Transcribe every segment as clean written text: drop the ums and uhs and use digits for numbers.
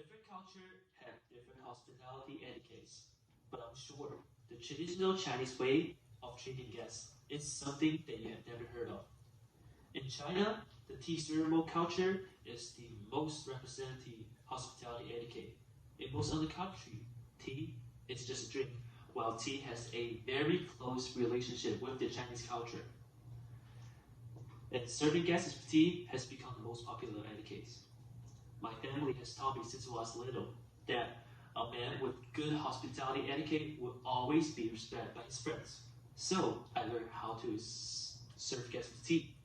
Different culture have different hospitality etiquettes, but I'm sure the traditional Chinese way of treating guests is something that you have never heard of. In China, the tea ceremony culture is the most representative hospitality etiquette. In most other countries, tea is just a drink, while tea has a very close relationship with the Chinese culture. And serving guests with tea has become the most popular etiquette. My family has taught me since I was little that a man with good hospitality etiquette will always be respected by his friends. So I learned how to serve guests with tea.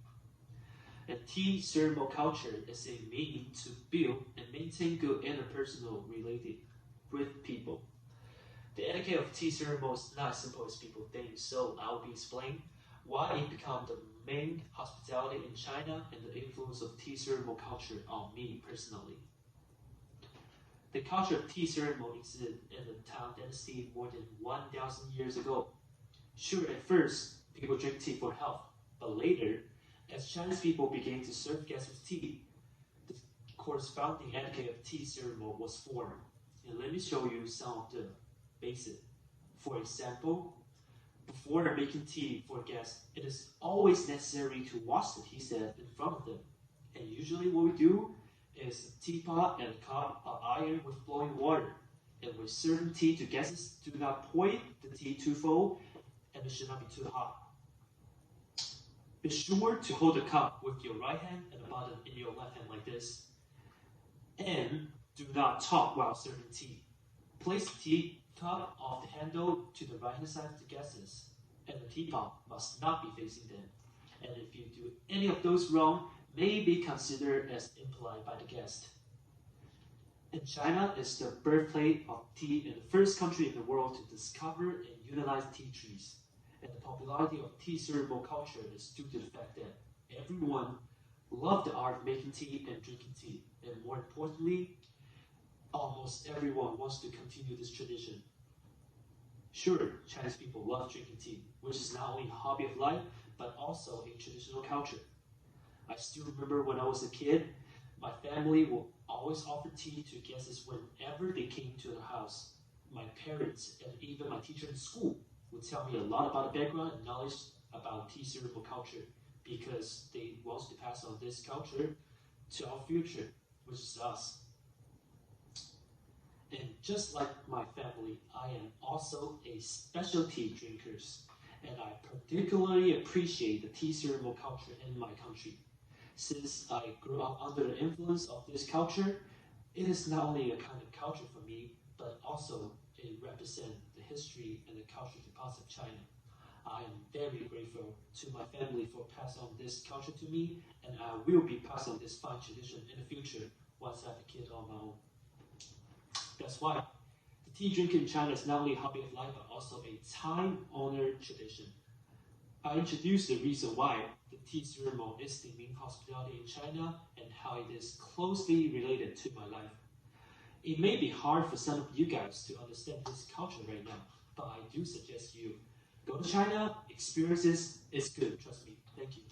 And tea ceremony culture is a means to build and maintain good interpersonal related with people. The etiquette of tea ceremony is not as simple as people think, so I will be explaining why it became the main hospitality in China and the influence of tea ceremony culture on me personally. The culture of tea ceremony existed in the Tang Dynasty more than 1,000 years ago. Sure, at first, people drank tea for health, but later, as Chinese people began to serve guests with tea, the corresponding etiquette of tea ceremony was formed. And let me show you some of the basics. For example, before making tea for guests, it is always necessary to wash the tea set in front of them. And usually what we do is a teapot and a cup are ironed with boiling water. And when serving tea to guests, do not pour the tea too full, and it should not be too hot. Be sure to hold the cup with your right hand and the bottom in your left hand like this. And do not talk while serving tea. Place the tea cup off the handle to the right hand side of the guests, and the teapot must not be facing them. And if you do any of those wrong, may be considered as impolite by the guest. And China is the birthplace of tea and the first country in the world to discover and utilize tea trees. And the popularity of tea ceremony culture is due to the fact that everyone loved the art of making tea and drinking tea. And more importantly, almost everyone wants to continue this tradition. Sure, Chinese people love drinking tea, which is not only a hobby of life, but also a traditional culture. I still remember when I was a kid, my family will always offer tea to guests whenever they came to the house. My parents and even my teacher in school would tell me a lot about the background and knowledge about tea ceremony culture because they want to pass on this culture to our future, which is us. And just like my family, I am also a specialty drinker, and I particularly appreciate the tea ceremony culture in my country. Since I grew up under the influence of this culture, it is not only a kind of culture for me, but also it represents the history and the cultural deposit of China. I am very grateful to my family for passing on this culture to me, and I will be passing on this fine tradition in the future once I have a kid on my own. That's why the tea drinking in China is not only a hobby of life, but also a time-honored tradition. I introduced the reason why the tea ceremony is the main hospitality in China and how it is closely related to my life. It may be hard for some of you guys to understand this culture right now, but I do suggest you go to China, experience this, it's good, trust me. Thank you.